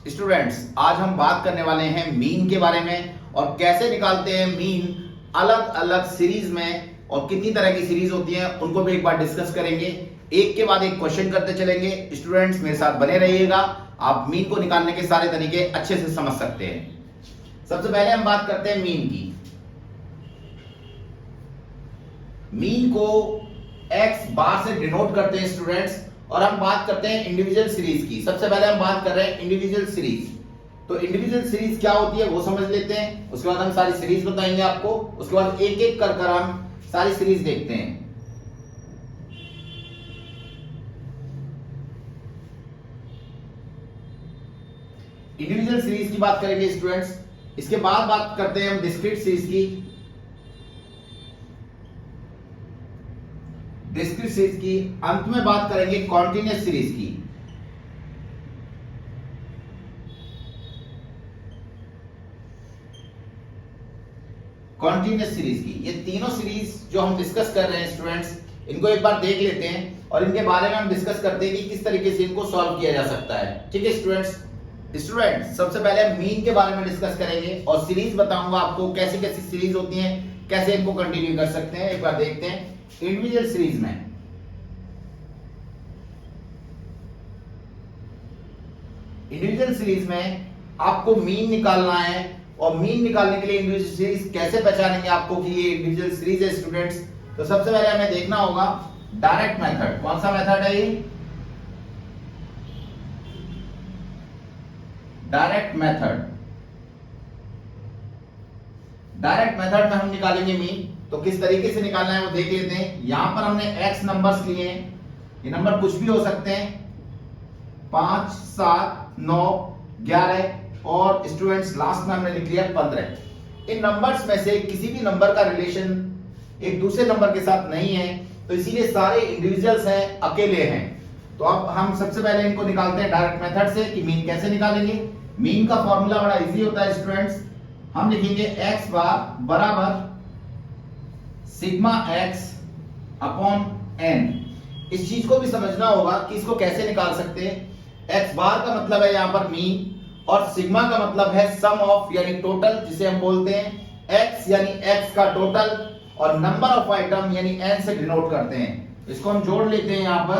Students, आज हम बात करने वाले हैं मीन के बारे में और कैसे निकालते हैं मीन अलग अलग सीरीज में और कितनी तरह की सीरीज होती है उनको भी एक बार डिस्कस करेंगे। एक के बाद एक क्वेश्चन करते चलेंगे। स्टूडेंट्स मेरे साथ बने रहिएगा, आप मीन को निकालने के सारे तरीके अच्छे से समझ सकते हैं। सबसे पहले हम बात करते हैं मीन की। मीन को एक्स बार से डिनोट करते हैं स्टूडेंट्स, और हम बात करते हैं इंडिविजुअल सीरीज की। सबसे पहले हम बात कर रहे हैं इंडिविजुअल सीरीज। तो इंडिविजुअल सीरीज क्या होती है वो समझ लेते हैं, उसके बाद हम सारी सीरीज बताएंगे आपको, उसके बाद एक एक कर हम सारी सीरीज देखते हैं। इंडिविजुअल सीरीज की बात करेंगे स्टूडेंट्स, इसके बाद बात करते हैं हम डिस्क्रीट सीरीज की। डिस्क्रीट सीरीज की अंत में बात करेंगे कॉन्टिन्यूअस सीरीज की। कॉन्टिन्यूअस सीरीज की ये तीनों सीरीज जो हम डिस्कस कर रहे हैं स्टूडेंट्स, इनको एक बार देख लेते हैं और इनके बारे में हम डिस्कस करते हैं कि किस तरीके से इनको सॉल्व किया जा सकता है। ठीक है स्टूडेंट्स, सबसे पहले हम मीन के बारे में डिस्कस करेंगे और सीरीज बताऊंगा आपको कैसी कैसी सीरीज होती हैं, कैसे इनको कंटिन्यू कर सकते हैं। एक बार देखते हैं इंडिविजुअल सीरीज में। इंडिविजुअल सीरीज में आपको मीन निकालना है और मीन निकालने के लिए इंडिविजुअल सीरीज कैसे पहचानेंगे आपको कि ये इंडिविजुअल सीरीज है स्टूडेंट्स। तो सबसे पहले हमें देखना होगा डायरेक्ट मेथड। कौन सा मेथड है ये? Direct method. डायरेक्ट मेथड में हम निकालेंगे मीन। तो किस तरीके से निकालना है वो देख लेते हैं। यहां पर हमने x नंबर्स लिए हैं, ये नंबर कुछ भी हो सकते हैं, 5, 7, 9, 11 और स्टूडेंट्स लास्ट में हमने लिख लिया 15। इन नंबर्स में से किसी भी नंबर का रिलेशन एक दूसरे नंबर के साथ नहीं है, तो इसीलिए सारे इंडिविजुअल्स हैं, अकेले हैं। तो अब हम सबसे पहले इनको निकालते हैं डायरेक्ट मेथड से कि मीन कैसे निकालेंगे। मीन का फॉर्मूला बड़ा इजी होता है स्टूडेंट्स। हम लिखेंगे x बार बराबर सिग्मा x अपॉन n। इस चीज को भी समझना होगा कि इसको कैसे निकाल सकते हैं। x बार का मतलब है यहां पर मीन और सिग्मा का मतलब है सम ऑफ यानी टोटल, जिसे हम बोलते हैं x यानी x का टोटल, और नंबर ऑफ आइटम यानी n से डिनोट करते हैं। इसको हम जोड़ लेते हैं। यहां पर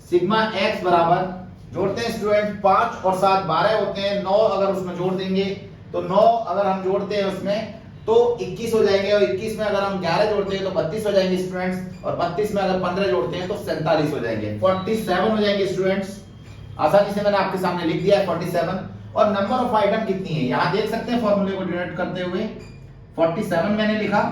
सिग्मा x बराबर जोड़ते हैं स्टूडेंट, 5 और 7 12 होते हैं, 9 अगर उसमें जोड़ देंगे तो 9 अगर हम जोड़ते हैं उसमें तो 21 हो जाएंगे, और 21 में अगर हम 11 जोड़ते हैं तो 32 हो जाएंगे स्टूडेंट्स, और 32 में अगर 15 जोड़ते हैं तो 47 हो जाएंगे, 47 हो जाएंगे स्टूडेंट्स। आसानी से मैंने आपके सामने लिख दिया है 47। और नंबर ऑफ आइटम कितनी है यहां देख सकते हैं फॉर्मूले को डिनोट करते हुए, 47 मैंने लिखा।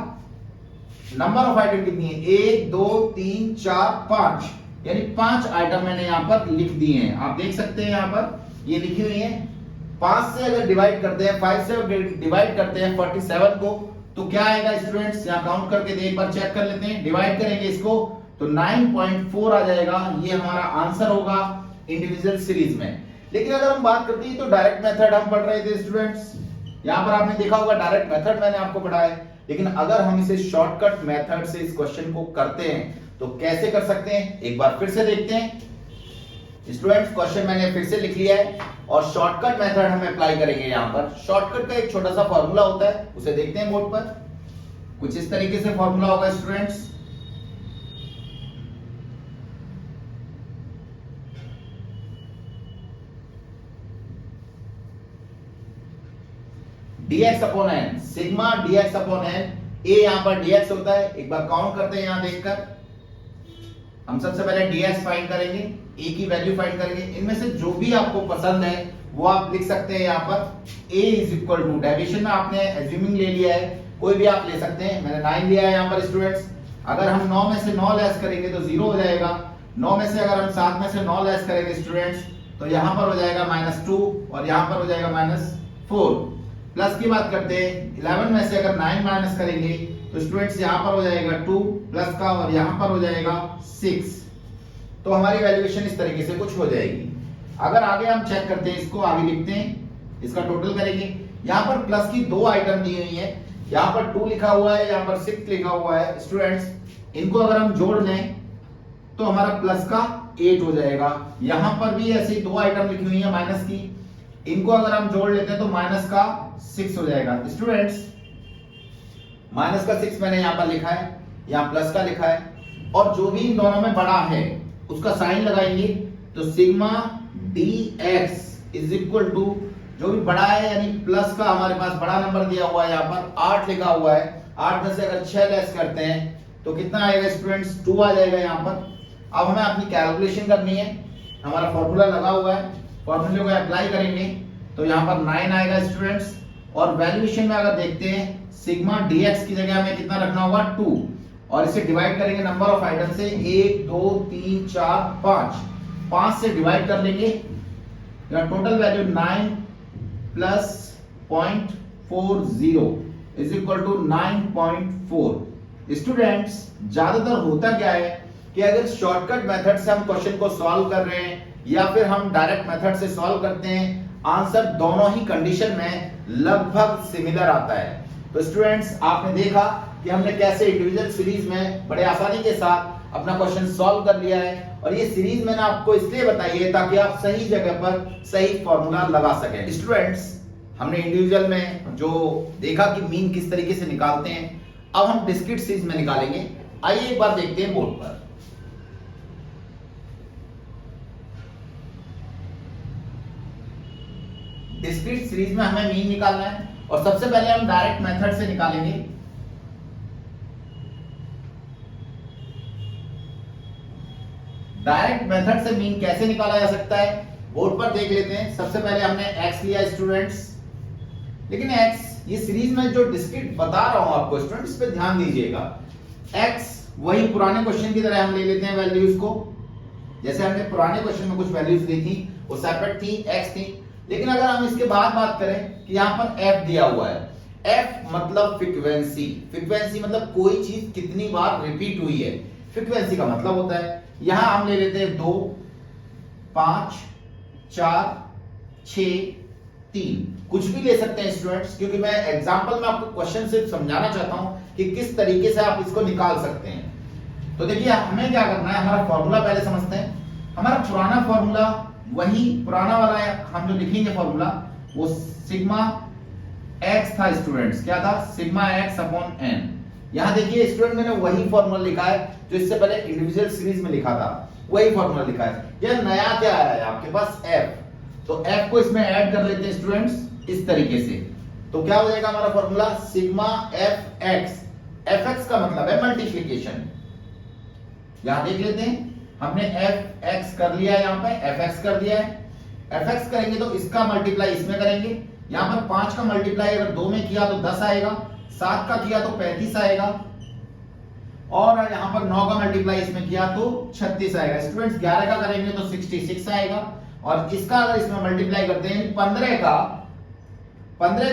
नंबर ऑफ आइटम कितनी है? 1 2 3 4 5, यानी 5 आइटम मैंने यहां पर लिख दिए हैं। आप देख सकते हैं यहां पर ये लिखी हुई है। 5 से अगर डिवाइड करते हैं, 5 से डिवाइड करते हैं 47 को, तो क्या आएगा स्टूडेंट्स? यहां काउंट करके एक बार चेक कर लेते हैं। डिवाइड करेंगे इसको तो 9.4 आ जाएगा। ये हमारा आंसर होगा इंडिविजुअल सीरीज में। लेकिन अगर हम बात करते हैं तो डायरेक्ट मेथड हम पढ़ रहे थे स्टूडेंट्स, यहां पर आपने देखा होगा डायरेक्ट मेथड मैंने आपको पढ़ाया। लेकिन अगर हम इसे शॉर्टकट मेथड से इस क्वेश्चन को करते हैं तो कैसे कर सकते हैं, एक बार फिर से देखते हैं स्टूडेंट्स। क्वेश्चन मैंने फिर से लिख लिया है और शॉर्टकट मेथड हम अप्लाई करेंगे। यहां पर शॉर्टकट का एक छोटा सा फॉर्मूला होता है, उसे देखते हैं बोर्ड पर। कुछ इस तरीके से फॉर्मूला होगा students. dx upon n, sigma dx upon n। a यहां पर dx होता है, एक बार काउंट करते हैं यहां देखकर। हम सबसे पहले dx फाइंड करेंगे, a की वैल्यू फाइंड करेंगे। इनमें से जो भी आपको पसंद है वो आप लिख सकते हैं। यहां पर a is equal to, deviation में आपने एज्यूमिंग ले लिया है, कोई भी आप ले सकते हैं। मैंने 9 लिया है यहां पर स्टूडेंट्स। अगर हम 9 में से 9 लेस करेंगे तो 0 हो जाएगा। 9 में से अगर हम 7 में से 9 लेस करेंगे स्टूडेंट्स तो यहां पर हो जाएगा -2 और यहां पर हो जाएगा -4। प्लस की बात करते हैं, 11 में से अगर 9 माइनस करेंगे तो स्टूडेंट्स यहां पर हो जाएगा 2 प्लस का, और यहां पर हो जाएगा 6। तो हमारी वैल्यूएशन इस तरीके से कुछ हो जाएगी। अगर आगे हम चेक करते हैं, इसको आगे लिखते हैं, इसका टोटल करेंगे। यहां पर प्लस की 2 आइटम दी हुई है, यहां पर 2 लिखा हुआ है, यहां पर 6 लिखा हुआ है स्टूडेंट्स। इनको अगर हम जोड़ लें तो हमारा प्लस का 8 हो जाएगा। यहां पर भी ऐसी 2 आइटम लिखी हुई है माइनस की, इनको अगर हम जोड़ लेते हैं तो माइनस का 6 हो जाएगा। स्टूडेंट्स माइनस का 6 मैंने यहां पर लिखा है, यहां प्लस का लिखा है, और जो भी इन दोनों में बड़ा है उसका साइन लगाएंगे तो sigma dx is equal to जो भी बड़ा है यानी प्लस का हमारे पास बड़ा नंबर दिया हुआ है, यहां पर 8 लिखा हुआ है, 8 में से अगर 6 लेस करते हैं तो कितना आएगा स्टूडेंट्स, 2 आ जाएगा यहां पर। अब हमें अपनी कैलकुलेशन करनी है, हमारा फॉर्मूला लगा हुआ है, फॉर्मूले को अप्लाई करेंगे तो यहां पर 9 आएगा स्टूडेंट्स। और वैल्यूएशन में अगर देखते हैं सिग्मा dx की जगह हमें कितना रखना होगा, 2, और इसे डिवाइड करेंगे नंबर ऑफ आइटम से, 1 2 3 4 5 से डिवाइड कर लेंगे, total value 9 plus 0.40 is equal to 9.4। Students ज्यादातर होता क्या है कि अगर शॉर्टकट मेथड से हम क्वेश्चन को सॉल्व कर रहे हैं या फिर हम डायरेक्ट मेथड से सॉल्व करते हैं, आंसर दोनों ही कंडीशन में लगभग सिमिलर आता है। तो स्टूडेंट्स आपने देखा कि हमने कैसे इंडिविजुअल सीरीज में बड़े आसानी के साथ अपना क्वेश्चन सॉल्व कर लिया है, और ये सीरीज मैंने आपको इसलिए बताई है ताकि आप सही जगह पर सही फॉर्मूला लगा सकें। स्टूडेंट्स हमने इंडिविजुअल में जो देखा कि मीन किस तरीके से निकालते हैं, अब हम डिस्क्रीट सीरीज में निकालेंगे। आइए एक बार देखते हैं बोर्ड पर। डिस्क्रीट सीरीज में हमें मीन निकालना है और सबसे पहले हम डायरेक्ट मेथड से निकालेंगे। डायरेक्ट मेथड से मीन कैसे निकाला जा सकता है बोर्ड पर देख लेते हैं। सबसे पहले हमने x लिया स्टूडेंट्स, लेकिन x ये सीरीज में जो डिस्क्रीट बता रहा हूं आपको स्टूडेंट्स, इस पे ध्यान दीजिएगा। x वही पुराने क्वेश्चन की तरह हम ले लेते हैं वैल्यूज को, जैसे हमने पुराने क्वेश्चन में कुछ वैल्यूज दी थी वो सेपरेट थी, x थी। लेकिन अगर हम इसके बाद बात करें कि यहाँ पर f दिया हुआ है, f मतलब फ्रीक्वेंसी, फ्रीक्वेंसी मतलब कोई चीज कितनी बार रिपीट हुई है, फ्रीक्वेंसी का मतलब होता है। यहां हम ले लेते हैं 2 5 4 6 3, कुछ भी ले सकते हैं स्टूडेंट्स, क्योंकि मैं एग्जांपल में आपको क्वेश्चन सिर्फ समझाना चाहता हूं कि किस तरीके से आप इसको निकाल सकते हैं। तो देखिए हमें क्या करना है, हमारा फॉर्मूला पहले समझते हैं। हमारा पुराना फॉर्मूला वही पुराना वाला है, हम जो लिखेंगे फॉर्मूला वो सिग्मा x था स्टूडेंट्स, क्या था, सिग्मा x अपॉन n। यहां देखिए स्टूडेंट मैंने वही फॉर्मूला लिखा है जो इससे पहले इंडिविजुअल सीरीज में लिखा था, वही फॉर्मूला लिखा है। यह नया क्या आया है आपके पास, f, तो f को इसमें ऐड कर लेते हैं स्टूडेंट्स इस तरीके से। तो क्या हो जाएगा हमारा फॉर्मूला, सिग्मा fx, fx का मतलब है मल्टीप्लिकेशन। यहां देख लेते हैं हमने fx कर लिया है, यहां पे fx कर दिया है। fx करेंगे तो इसका मल्टीप्लाई इसमें करेंगे, यहां पर 5 का मल्टीप्लाई अगर 2 में किया तो 10 आएगा, 7 का किया तो 35 आएगा, और यहां पर 9 का मल्टीप्लाई इसमें किया तो 36 आएगा। स्टूडेंट्स 11 का करेंगे तो 66 आएगा, और इसका अगर इसमें मल्टीप्लाई करते हैं 15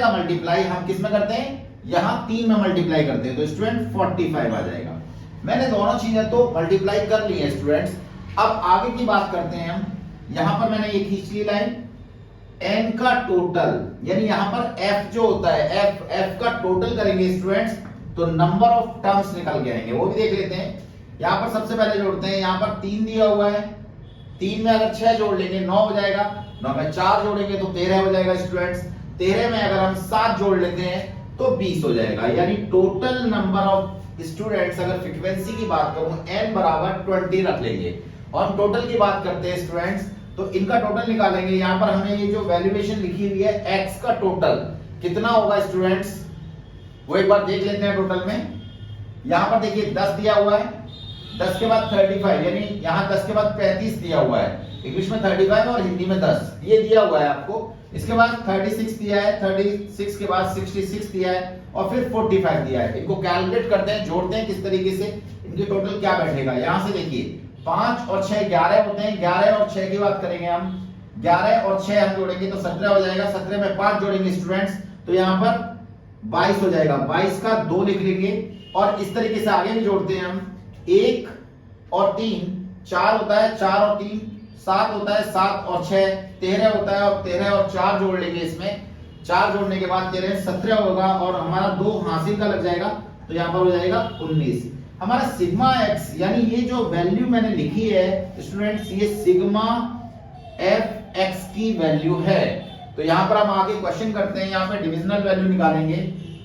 का मल्टीप्लाई हम किस में करते हैं, यहां 3 में मल्टीप्लाई करते हैं तो स्टूडेंट 45 आ जाएगा। मैंने दोनों चीजें तो मल्टीप्लाई कर ली है स्टूडेंट्स। अब आगे की बात करते हैं हम, यहां पर मैंने ये खींच ली लाइन, n का टोटल, यानी यहां पर f जो होता है f का टोटल करेंगे स्टूडेंट्स तो नंबर ऑफ टर्म्स निकल के आएंगे, वो भी देख लेते हैं। यहां पर सबसे पहले जोड़ते हैं, यहां पर 3 दिया हुआ है, 3 में अगर 6 जोड़ लेंगे 9 हो जाएगा, 9 में 4 जोड़ेंगे तो 13 हो जाएगा स्टूडेंट्स, 13 में अगर हम 7 जोड़ लेते हैं तो 20 हो जाएगा। यानी टोटल नंबर ऑफ स्टूडेंट्स, अगर फ्रीक्वेंसी की बात करूं n बराबर 20 रख लेंगे, और टोटल की बात करते हैं स्टूडेंट्स तो इनका टोटल निकालेंगे। यहां पर हमने ये जो वैल्यूएशन लिखी हुई है x का टोटल कितना होगा स्टूडेंट्स, वो एक बार देख लेते हैं टोटल में। यहां पर देखिए 10 दिया हुआ है, 10 के बाद 35, यानी यहां 10 के बाद 35 दिया हुआ है, इंग्लिश में 35 और हिंदी में 10 ये दिया हुआ है आपको। इसके बाद 36 दिया है, 36 के बाद 66 दिया है, और फिर 45 दिया है। इनको कैलकुलेट करते हैं, जोड़ते हैं किस तरीके से, इनके टोटल क्या बैठेगा। यहां से देखिए 5 और 6 11 होते हैं, 11 और 6 की बात करेंगे हम, 11 और 6 हम जोड़ेंगे तो 17 हो जाएगा, 17 में 5 जोड़ेंगे स्टूडेंट्स तो यहां पर 22 हो जाएगा, 22 का 2 लिख लेंगे। और इस तरीके से आगे भी जोड़ते हैं हम, 1 और 3 4 होता है, 4 और 3 7 होता है, 7 और 6 13 होता है, और 13 और 4 जोड़ लेंगे इसमें, 4 जोड़ने के बाद 13 17 होगा, और हमारा 2 हासिल का लग जाएगा तो यहां पर हो जाएगा 19। हमारा सिग्मा x, यानी ये जो वैल्यू मैंने लिखी है स्टूडेंट्स, ये सिग्मा fx की वैल्यू है। तो यहाँ पर हम आगे क्वेश्चन करते हैं, यहाँ पे डिविजनल वैल्यू निकालेंगे।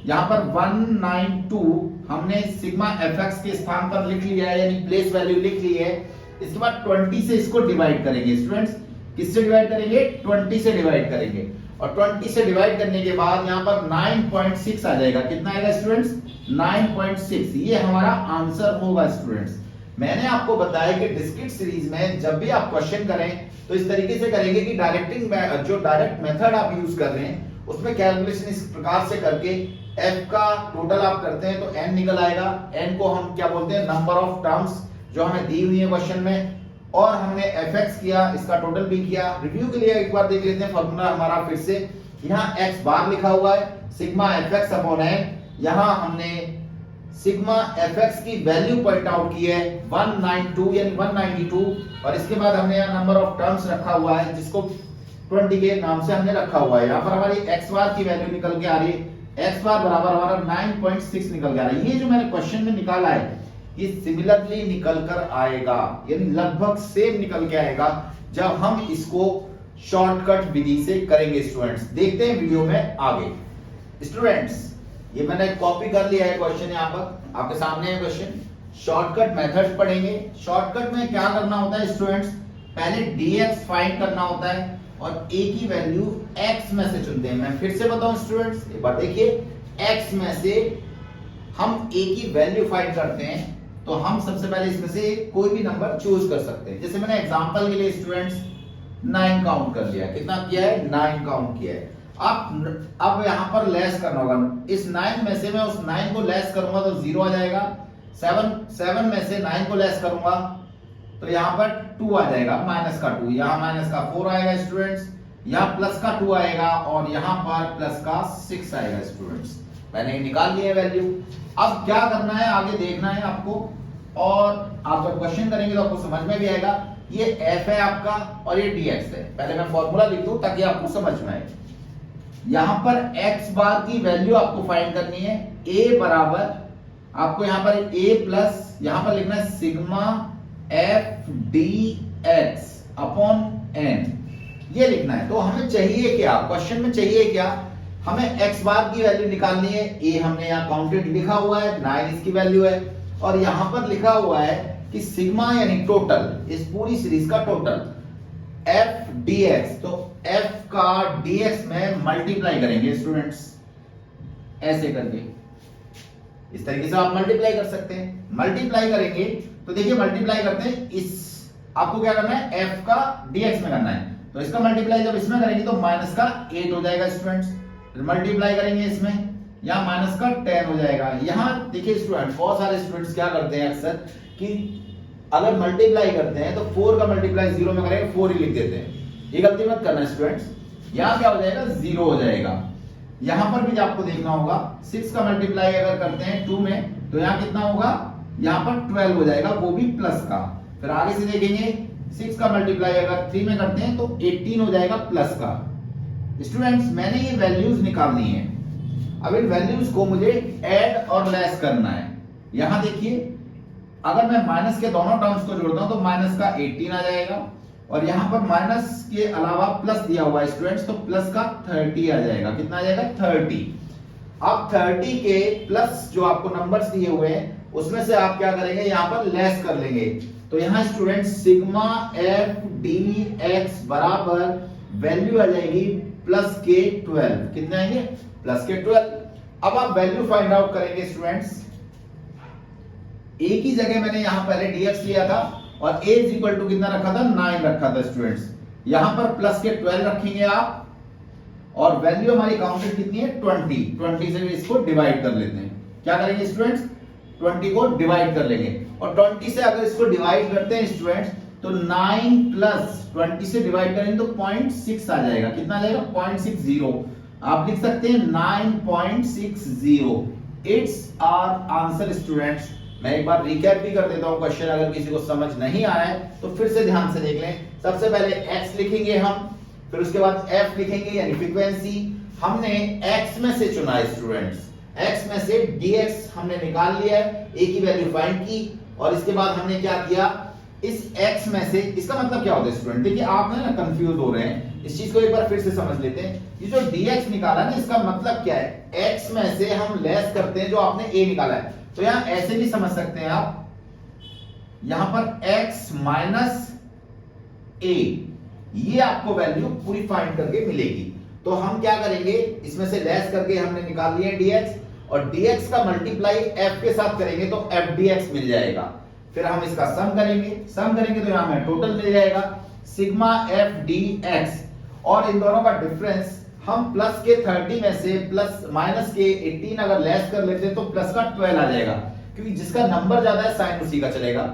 यहाँ पर 192 हमने सिग्मा fx के स्थान पर लिख लिया है, यानी प्लेस वैल्यू लिख ली है। इसके बाद 20 से इसको डिवाइड करेंगे स्टूडेंट्स। किससे डिवाइड करेंगे? 20 से डिवाइड करेंगे। और 20 से डिवाइड करने के बाद यहाँ पर 9.6 आ जाएगा। कितना आएगा स्टूडेंट्स? 9.6। ये हमारा आंसर होगा स्टूडेंट्स। मैंने आपको बताया कि डिस्क्रीट सीरीज में जब भी आप क्वेश्चन करें तो इस तरीके से करेंगे कि जो डायरेक्ट मेथड आप यूज कर रहे हैं उसमें कैलकुलेशन इस प्रकार से करके f का टोटल आप करते हैं तो n निकल आएगा। n को हम क्या बोलते हैं? नंबर ऑफ टर्म्स जो हमें दी हुई है क्वेश्चन में। और हमने fx किया, इसका टोटल भी किया। रिव्यू के लिए एक बार देख लेते हैं फॉर्मूला हमारा फिर से। यहाँ x बार लिखा हुआ है, सिग्मा fx अपॉन n। यहाँ हमने सिग्मा fx की वैल्यू पॉइंट आउट की है 192 यानी 192। और इसके बाद हमने यहाँ नंबर ऑफ टर्म्स रखा हुआ है जिसको 20 के नाम से हमने रखा हुआ है। यहाँ पर हमारी x बार की वैल्यू निकल के आ रही है, x बार बराबर हमारा 9.6 निकल के आ रहा है। ये जो मैंने क्वेश्चन में निकाला है ये सिमिलरली निकल कर आएगा, यानी लगभग सेम निकल के आएगा जब हम इसको शॉर्टकट विधि से करेंगे स्टूडेंट्स। देखते हैं वीडियो में आगे। स्टूडेंट्स ये मैंने कॉपी कर लिया है क्वेश्चन, यहाँ पर आपके सामने है क्वेश्चन। शॉर्टकट मेथड पढ़ेंगे। शॉर्टकट में क्या करना होता है स्टूडेंट्स? पहले dx फाइंड करना होता है और a की वैल्यू x में से चुनते हैं। मैं फिर से बताऊं स्टूडेंट्स, एक बार देखिए। x में से हम a की वैल्यू फाइंड करते हैं तो हम सबसे पहले इसमें से कोई भी नंबर चूज कर सकते हैं। जैसे मैंने एग्जांपल के लिए स्टूडेंट्स 9 काउंट कर लिया। कितना किया है? 9 काउंट किया है। अब यहाँ पर लेस करना होगा। इस 9 में से मैं उस 9 को लेस करूंगा तो 0 आ जाएगा। 7 में से 9 को लेस करूंगा तो यहाँ पर 2 आ जाएगा, माइनस का 2। यहाँ माइनस का 4 आएगा स्टूडेंट्स, यहाँ प्लस का 2 आएगा और यहाँ पर प्लस का 6 आएगा स्टूडेंट्स। मैंने निकाल लिया वैल्यू। अब क्या करना है आगे देखना है आपको, और आप जब क्वेश्चन करेंगे तो आपको समझ में भी आएगा। ये f है आपका और ये dx है। पहले मैं फॉर्मूला लिख दूं ताकि आपको समझ में आए। यहां पर x बार की वैल्यू आपको फाइंड करनी है। a बराबर आपको यहां पर a प्लस यहां पर लिखना है sigma f dx upon n, ये लिखना है। तो हमें चाहिए क्या? क्वेश्चन में चाहिए क्या? हमें x बार की वैल्यू निकालनी है। a हमने यहाँ काउंटेड लिखा हुआ है, 9 इसकी वैल्यू है। और यहां पर लिखा हुआ है कि सिग्मा यानी टोटल, इस पूरी सीरीज का टोटल f dx। तो f का dx में मल्टीप्लाई करेंगे स्टूडेंट्स, ऐसे करके। इस तरीके से आप मल्टीप्लाई कर सकते हैं। मल्टीप्लाई करेंगे तो देखिए मल्टीप्लाई करते हैं, इस आपको क्या करना है? f का dx में करना है। तो इसका मल्टीप्लाई जब इसमें करेंगे तो माइनस का 8 हो जाएगा स्टूडेंट्स। फिर मल्टीप्लाई करेंगे इसमें, यहाँ माइनस का 10 हो जाएगा। यहाँ देखिए स्टूडेंट, बहुत सारे स्टूडेंट्स क्या करते हैं अक्सर कि अगर मल्टीप्लाई करते हैं तो 4 का मल्टीप्लाई 0 में करेंगे 4 ही लिख देते हैं। ये गलती मत करना स्टूडेंट्स। यहाँ क्या हो जाएगा? 0 हो जाएगा। यहाँ पर भी आपको देखना होगा 6 का मल्टीप्लाई अगर करते हैं 2 में तो यहाँ कितना होगा? यहाँ पर 12 हो जाएगा, वो भी प्लस का। फिर आगे से देखेंगे 6 का मल्टीप्लाई अगर 3 में करते हैं तो 18 हो जाएगा प्लस का। स्टूडेंट्स मैंने ये वैल्यूज निकालनी है। अब इन वैल्यूज को मुझे ऐड और लेस करना है। यहां देखिए अगर मैं माइनस के दोनों टर्म्स को जोड़ता हूं तो माइनस का 18 आ जाएगा और यहां पर माइनस के अलावा प्लस दिया हुआ है स्टूडेंट्स, तो प्लस का 30 आ जाएगा। कितना आ जाएगा? 30। अब 30 के प्लस जो आपको नंबर्स दिए हुए हैं उसमें से आप क्या करेंगे? यहां पर लेस कर लेंगे। तो यहां स्टूडेंट सिग्मा f dx बराबर वैल्यू आ जाएगी प्लस के 12। कितने आएंगे? प्लस के 12। अब आप वैल्यू फाइंड आउट करेंगे स्टूडेंट्स। a की जगह मैंने यहां पहले dx लिया था और a इज इक्वल टू कितना रखा था? 9 रखा था स्टूडेंट्स। यहां पर प्लस के 12 रखेंगे आप और वैल्यू हमारी काउंटेड कितनी है? 20 से इसको डिवाइड कर लेते हैं। क्या करेंगे स्टूडेंट्स? 20 को डिवाइड कर लेंगे और 20 से अगर इसको डिवाइड करते हैं स्टूडेंट्स तो 9 प्लस 20 से डिवाइड करेंगे तो 0.6 आ जाएगा। कितना आ जाएगा? 0.60। आप लिख सकते हैं 9.60। It's our answer students. मैं एक बार रिकैप भी कर देता हूं क्वेश्चन, अगर किसी को समझ नहीं आ रहा है तो फिर से ध्यान से देख लें। सबसे पहले x लिखेंगे हम, फिर उसके बाद f लिखेंगे यानी फ्रीक्वेंसी। हमने x में से चुना है स्टूडेंट्स, x में से dx हमने निकाल लिया है, a की वैल्यू फाइंड की और इसके बाद हमने क्या किया? इस x में से, इसका मतलब क्या होता है स्टूडेंट? देखिए आप ना कंफ्यूज हो रहे हैं। इस चीज को एक बार फिर से समझ लेते हैं। ये जो dx निकाला ना, इसका मतलब क्या है, x में से हम लेस करते हैं जो आपने a निकाला है। तो यहां ऐसे भी समझ सकते हैं आप, यहां पर x माइनस a, ये आपको वैल्यू पूरी फाइंड करके मिलेगी। तो हम क्या करेंगे, इसमें से लेस करके हमने निकाल लिया dx, और dx का मल्टीप्लाई f के साथ करेंगे तो f dx मिल जाएगा। फिर हम इसका सम करेंगे तो यहां हमें टोटल मिल जाएगा सिग्मा f dx, और इन दोनों का डिफरेंस हम प्लस के 30 में से प्लस माइनस के 18 अगर लेस कर लेते हैं तो प्लस का 12 आ जाएगा, क्योंकि जिसका नंबर ज्यादा है साइन उसी का चलेगा।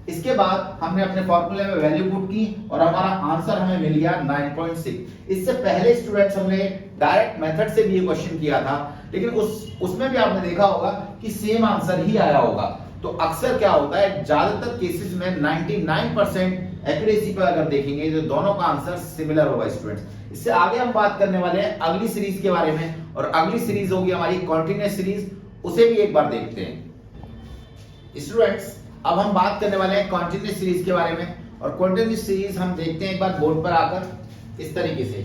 इसके बाद हमने अपने फॉर्मूले में वैल्यू पुट की और हमारा आंसर हमें मिल गया 9.6। इससे पहले स्टूडेंट्स हमने डायरेक्ट मेथड से भी ये क्वेश्चन किया था, लेकिन उसमें भी आपने देखा होगा कि सेम आंसर ही आया होगा। तो अक्सर क्या होता है, ज्यादातर केसेस में 99% एक्यूरेसी पर अगर देखेंगे तो दोनों का आंसर सिमिलर होगा स्टूडेंट्स। इससे आगे हम बात करने वाले हैं अगली सीरीज के बारे में, और अगली सीरीज होगी हमारी कॉन्टिन्यूअस सीरीज, उसे भी एक बार देखते हैं स्टूडेंट्स। अब हम बात करने वाले हैं कॉन्टिन्यूअस सीरीज के बारे में, और कॉन्टिन्यूअस सीरीज हम देखते हैं एक बार बोर्ड पर आकर इस तरीके से।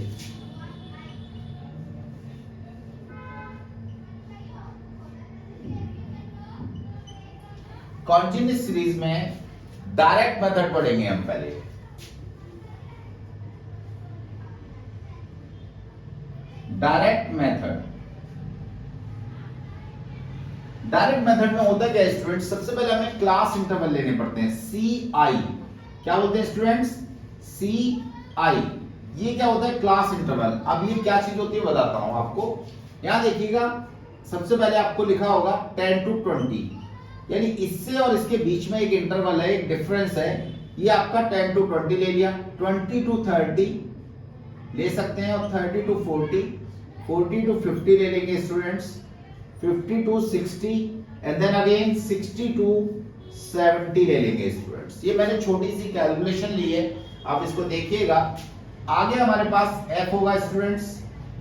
कॉन्टिन्यूअस सीरीज में डायरेक्ट मेथड पढ़ेंगे हम पहले। डायरेक्ट मेथड में होता क्या है स्टूडेंट्स, सबसे पहले हमें क्लास इंटरवल लेने पड़ते हैं, CI। क्या बोलते हैं स्टूडेंट्स, CI। ये क्या होता है, क्लास इंटरवल। अब ये क्या चीज होती है बताता हूं आपको। यहां देखिएगा, सबसे पहले आपको लिखा होगा 10 to 20, यानी इससे और इसके बीच में एक इंटरवल है, एक डिफरेंस है। ये आपका 10 to 20 ले लिया, 20 to 30 ले सकते हैं, और 30 to 40, 40 to 50 ले लेंगे students, 50 to 60, and then again 60 to 70 ले लेंगे स्टूडेंट्स। ये मैंने छोटी सी कैलकुलेशन ली है, आप इसको देखिएगा। आगे हमारे पास f होगा स्टूडेंट्स,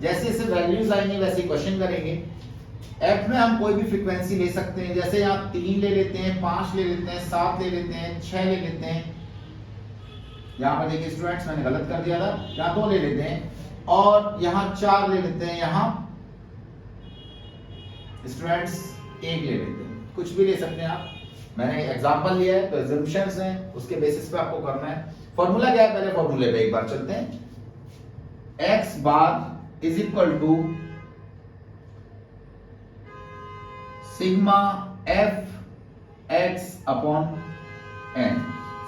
जैसे जैसे वैल्यूज आएंगे वैसे क्वेश्चन करेंगे। f में हम कोई भी फ्रीक्वेंसी ले सकते हैं, जैसे यहाँ 3 ले लेते हैं, 5 ले लेते हैं, 7 ले लेते हैं, 6 ले लेते हैं। यहाँ पर देखिए स्टूडेंट्स, मैंने गलत कर दिया था, यहाँ 2 ले लेते हैं, और यहाँ 4 ले लेते हैं, यहाँ स्टूडेंट्स 1 ले लेते हैं। कुछ भी ले सकते हैं आप, मैंने एग्जांपल लिया है तो assumptions हैं, उसके बेसिस पे आपको करना है। फॉर्मूला क्या है, पहले फॉर्मूले पे एक बार चलते हैं। x बार is equal to sigma f x upon n।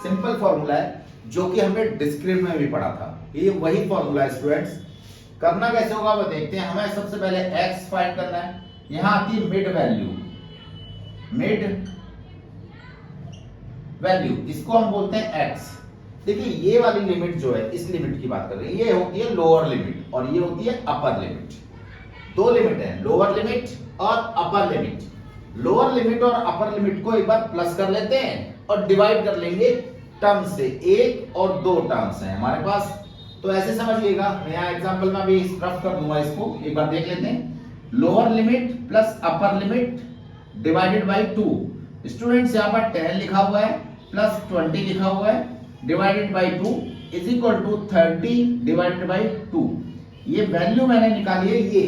Simple formula है जो कि हमने डिस्क्रिप्ट में भी पढ़ा था, ये वही फॉर्मूला है स्टूडेंट्स। करना कैसे होगा वो देखते हैं। हमें सबसे पहले x फाइंड करना है। यहां आती है मिड वैल्यू, इसको हम बोलते हैं x। देखिए ये वाली लिमिट जो है, इस लिमिट की बात कर रहे हैं, ये होती है लोअर लिमिट और ये होती है अपर लिमिट। दो लिमिट है, लोअर लिमिट और अपर लिमिट। लोअर लिमिट और अपर लिमिट को एक बार प्लस कर लेते हैं और डिवाइड कर लेंगे टर्म से। एक और दो टर्म्स हैं हमारे पास, तो ऐसे समझिएगा। मैं यहाँ एग्जांपल में भी रफ कर दूंगा, इसको एक बार देख लेते हैं। Lower limit plus upper limit divided by 2। Students यहाँ पर 10 लिखा हुआ है प्लस 20 लिखा हुआ है, divided by 2 is equal to 30 divided by 2। ये वैल्यू मैंने निकाली है ये,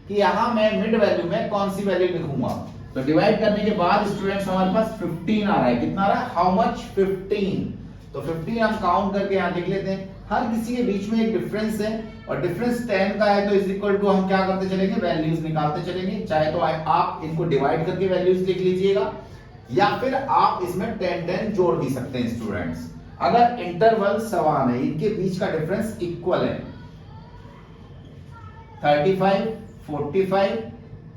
कि यहाँ मैं मिड वैल्यू में कौन सी वैल्यू लिखूंगा। तो डिवाइड करने के बाद स्टूडेंट्स हमारे पास 15 आ रहा है। कितना आ रहा है, हाउ मच, 15। तो 15 हम काउंट करके यहाँ लिख लेते हैं। हर किसी के बीच में एक डिफरेंस है, और डिफरेंस 10 का है, तो इज इक्वल टू हम क्या करते चलेंगे, वैल्यूज निकालते चलेंगे। चाहे तो आप इनको डिवाइड करके वैल्यूज लिख लीजिएगा, या फिर आप इसमें 10 जोड़ भी सकते हैं स्टूडेंट्स। अगर इंटरवल समान है, इनके बीच का डिफरेंस इक्वल है, 35, 45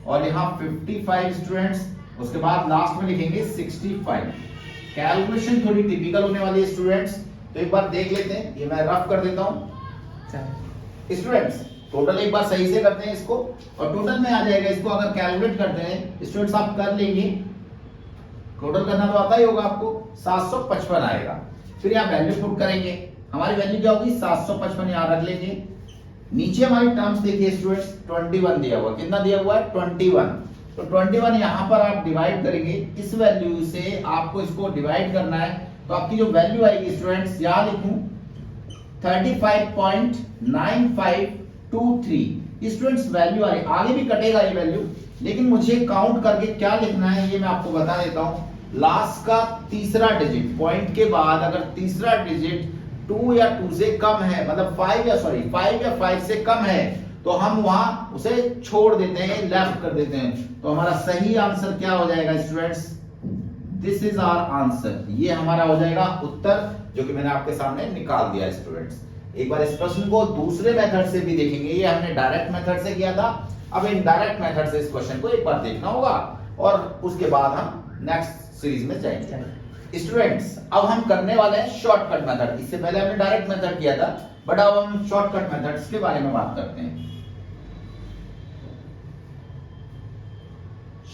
और यहाँ 55 स्टूडेंट्स, उसके बाद लास्ट में लिखेंगे 65। कैलकुलेशन थोड़ी टिपिकल होने वाली है स्टूडेंट्स, तो एक बार देख लेते हैं। ये मैं रफ कर देता हूं स्टूडेंट्स। टोटल एक बार सही से करते हैं इसको, और टोटल में आ जाएगा। इसको अगर कैलकुलेट करते हैं स्टूडेंट्स, आप कर लेंगे, टोटल करना तो आता ही होगा आपको, 755 आएगा। फिर यहाँ वैल्यू पुट करेंगे, हमारी वैल्यू क्या होगी, 755 यहाँ रख लेंगे। नीचे हमारी टर्म्स देखिए स्टूडेंट्स, 21 दिया हुआ, कितना दिया हुआ है, 21। तो 21 यहाँ पर आप डिवाइड करेंगे, इस वैल्यू से आपको इसको डिवाइड करना है। तो आपकी जो वैल्यू आएगी स्टूडेंट्स, यहाँ लिखूं 35.9523 स्टूडेंट्स वैल्यू आ रही, आगे भी कटेगा ये वैल्यू, लेकिन मुझे काउंट करके क्या लिखना है ये मैं आपको बता देता हूं। लास्ट का तीसरा डिजिट पॉइंट के बाद अगर तीसरा डिजिट 2 या 2 से कम है, मतलब 5 या 5 से कम है, तो हम वहां उसे छोड़ देते हैं, लेफ्ट कर देते हैं। तो हमारा सही आंसर क्या हो जाएगा students? This is our answer, ये हमारा हो जाएगा उत्तर, जो कि मैंने आपके सामने निकाल दिया स्टूडेंट्स। एक बार इस प्रश्न को दूसरे मेथड से भी देखेंगे, ये हमने डायरेक्ट मेथड से किया था, अब इनडायरेक्ट मेथड से इस क्वेश्चन को एक बार देखना होगा और उसके बाद हम नेक्स्ट सीरीज में जाएंगे। स्टूडेंट्स अब हम करने वाले हैं शॉर्टकट मेथड। इससे पहले हमने डायरेक्ट मेथड किया था, बट अब हम शॉर्टकट मेथड्स के बारे में बात करते हैं।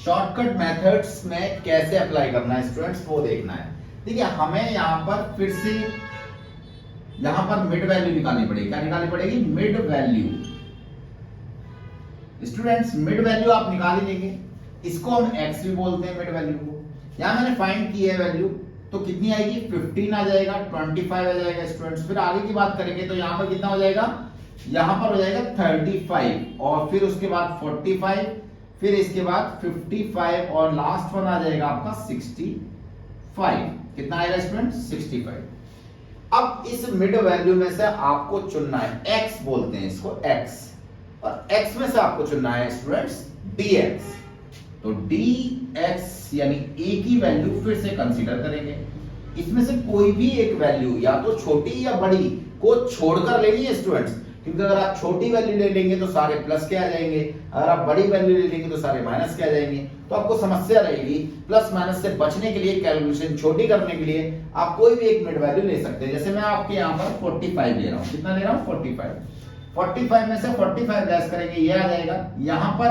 शॉर्टकट मेथड्स में कैसे अप्लाई करना है स्टूडेंट्स, वो देखना है। देखिए हमें यहां पर फिर से यहां पर मिड वैल्यू निकालनी पड़ेगी। क्या निकालनी पड़ेगी? Mid value. Students mid value आप निकाल ही लेंगे, इसको हम x भी बोलते हैं मिड वैल्यू को। यहां मैंने फाइंड की है वैल्यू, तो कितनी आएगी? 15 आ जाएगा, 25 आ जाएगा स्टूडेंट्स। फिर आगे की बात करेंगे तो यहां पर कितना हो जाएगा? यहां पर हो जाएगा 35 और फिर उसके बाद 45, फिर इसके बाद 55 और लास्ट वन आ जाएगा आपका 65। कितना आएगा स्टूडेंट? 65। अब इस मिड वैल्यू में से आपको चुनना है, x बोलते हैं इसको x, और x में से आपको चुनना है स्टूडेंट्स dx। तो dx यानी a की वैल्यू फिर से कंसीडर करेंगे। इसमें से कोई भी एक वैल्यू या तो छोटी या बड़ी को छोड़कर लेनी है स्टूडेंट्स, क्योंकि अगर आप छोटी वैल्यू ले लेंगे तो सारे प्लस के आ जाएंगे, अगर आप बड़ी वैल्यू ले लेंगे तो सारे माइनस के आ जाएंगे। तो आपको समस्या रहेगी, प्लस माइनस से बचने के लिए, कैलकुलेशन छोटी करने के लिए आप कोई भी एक मिड वैल्यू ले सकते हैं। जैसे मैं आपके यहाँ पर 45 ले रहा हूँ। कितना ले रहा हूँ? 45 में से 45 लेस करेंगे, ये आ जाएगा। यहाँ पर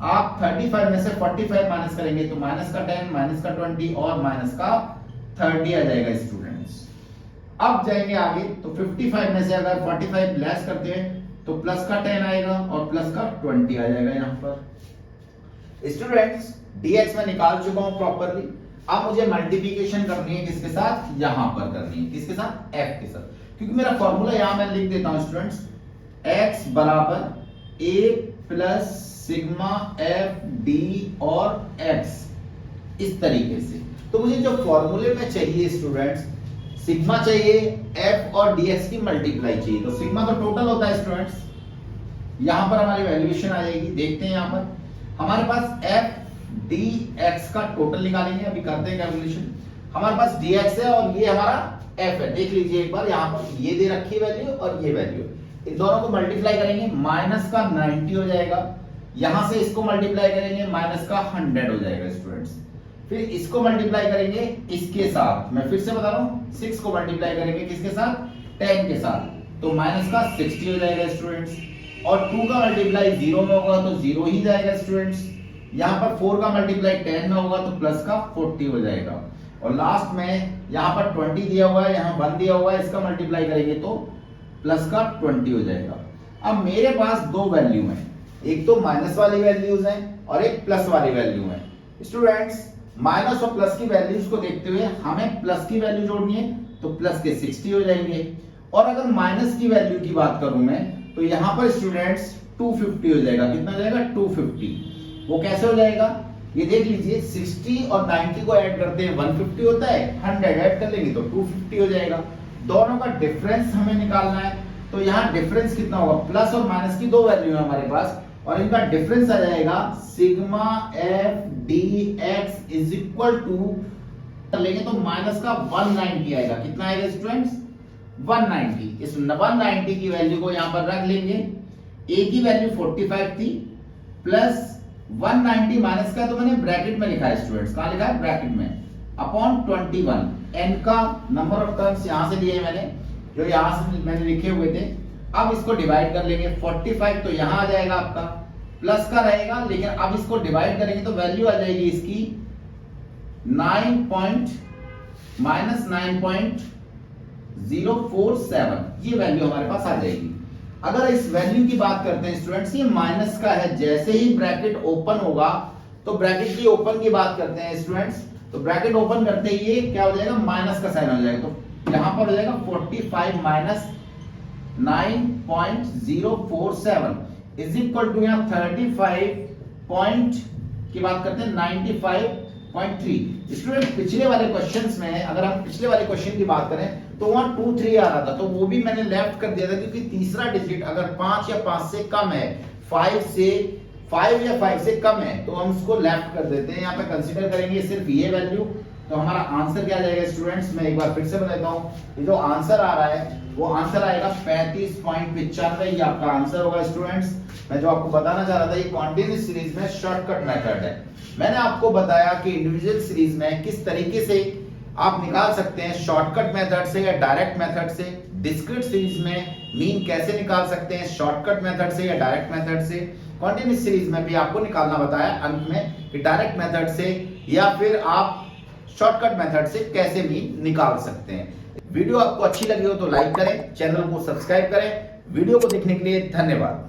आप 35 में से 45 माइनस करेंगे तो माइनस का 10, माइनस का 20 और माइनस का 30 आ जाएगा स्टूडेंट्स। अब जाएंगे आगे, तो 55 में से अगर 45 लेस करते हैं तो प्लस का 10 आएगा और प्लस का 20 आ जाएगा यहाँ पर। स्टूडेंट्स dx में निकाल चुका हूं प्रॉपरली। अब मुझे मल्टीप्लिकेशन करनी है, किसके साथ? यहां पर करनी है। किसके साथ? f के साथ, क्योंकि मेरा फॉर्मूला यहां मैं लिख देता हूं स्टूडेंट्स, x बराबर a plus sigma f d और x, इस तरीके से। तो मुझे जो फॉर्मूले में चाहिए स्टूडेंट्स, सिग्मा चाहिए, f और dx की मल्टीप्लाई चाहिए। तो सिग्मा तो टोटल होता है स्टूडेंट्स, यहां पर हमारी वैल्यूएशन आ जाएगी। देखते हैं यहां पर हमारे पास f dx का टोटल निकालेंगे, अभी करते हैं कैलकुलेशन। हमारे पास dx है और ये हमारा f है। देख लीजिए एक बार, यहां पर ये दे रखी वैल्यू और ये वैल्यू, इन दोनों को मल्टीप्लाई करेंगे, माइनस का 90 हो जाएगा। यहां से इसको मल्टीप्लाई करेंगे, माइनस का 100 हो जाएगा स्टूडेंट्स। फिर इसको मल्टीप्लाई करेंगे इसके साथ, मैं फिर से बता रहा हूं, 6 को मल्टीप्लाई करेंगे किसके साथ? 10 के साथ, तो माइनस का 60 हो जाएगा स्टूडेंट्स। और 2 का मल्टीप्लाई 0 में होगा तो 0 ही जाएगा स्टूडेंट्स। यहाँ पर 4 का मल्टीप्लाई 10 में होगा तो प्लस का 40 हो जाएगा। और लास्ट में यहाँ पर 20 दिया हुआ है, यहाँ 1 दिया हुआ है, इसका मल्टीप्लाई करेंगे तो प्लस का 20 हो जाएगा। अब मेरे पास दो वैल्यू है, एक तो माइनस वाली वैल्यूज है और एक प्लस वाली वैल्यू है। स्टूडेंट्स माइनस और प्लस की वैल्यूज को देखते हुए हमें प्लस की वैल्यू जोड़नी है, तो प्लस के 60 हो जाएंगे। और अगर माइनस की वैल्यू की बात करूं मैं, तो यहां पर स्टूडेंट्स 250 हो जाएगा। कितना हो जाएगा? 250। वो कैसे हो जाएगा? ये देख लीजिए, 60 और 90 को ऐड करते हैं 150 होता है, 100 ऐड कर लेंगे तो 250 हो जाएगा। दोनों का डिफरेंस हमें निकालना है, तो यहाँ डिफरेंस कितना होगा? प्लस और माइनस की दो वैल्यू है हमारे पास, और इनका डिफरेंस आ जाएगा sigma F D X is equal to लेंगे तो माइनस का 190 आएगा। कितना आएगा स्टूडेंट्स? 190। इस 190 की वैल्यू को यहां पर रख लेंगे। ए की वैल्यू 45 थी, प्लस 190 माइनस का तो मैंने ब्रैकेट में लिखा है स्टूडेंट्स। कहां लिखा है? ब्रैकेट में, अपॉन 21। एन का नंबर ऑफ टर्म्स यहां से लिए मैंने, जो यहां से मैंने लिखे हुए थे। अब इसको डिवाइड कर लेंगे, 45 तो यहां आ जाएगा आपका, प्लस का रहेगा, लेकिन अब इसको डिवाइड करेंगे तो वैल्यू आ जाएगी इसकी 9.047। ये वैल्यू हमारे पास आ जाएगी। अगर इस वैल्यू की बात करते हैं स्टूडेंट्स, ये माइनस का है, जैसे ही ब्रैकेट ओपन होगा तो ब्रैकेट की ओपन की बात करते हैं स्टूडेंट्स, तो ब्रैकेट ओपन करते ही ये क्या हो जाएगा? माइनस का साइन हो जाएगा। तो यहां पर हो जाएगा 45 माइनस 9.047 इज इक्वल टू यहाँ 35 पॉइंट की बात करते हैं 95.3। स्टूडेंट पिछले वाले क्वेश्चंस में अगर हम पिछले वाले क्वेश्चन की बात करें तो वहां 2 3 आ रहा था, तो वो भी मैंने लेफ्ट कर दिया था क्योंकि तीसरा डिजिट अगर 5 या 5 से कम है, 5 या 5 से कम है तो हम उसको लेफ्ट कर देते हैं। यहाँ पे कंसीडर करेंगे सिर्फ ये वैल्यू, तो हमारा आंसर क्या जाएगा स्टूडेंट्स, मैं एक बार फिर से बता देता हूँ। ये जो आंसर आ रहा है वो आंसर आएगा 35.95, ये आपका आंसर होगा स्टूडेंट्स। मैं जो आपको बताना चाह रहा था ये कॉन्टिन्यूअस सीरीज में शॉर्टकट मेथड है। मैंने आपको बताया कि इंडिविजुअल सीरीज में किस तरीके से आप निकाल सकते हैं, शॉर्टकट मेथड से या डायरेक्ट मेथड से। डिस्क्रीट सीरीज में मीन कैसे निकाल सकते हैं, शॉर्टकट मेथड से या डायरेक्ट मेथड से। कॉन्टिन्यूअस सीरीज में भी आपको निकालना बताया अंत में कि डायरेक्ट मेथड से या फिर आप शॉर्टकट मेथड से कैसे मीन निकाल सकते हैं। वीडियो आपको अच्छी लगी हो तो लाइक करें, चैनल को सब्सक्राइब करें। वीडियो को देखने के लिए धन्यवाद।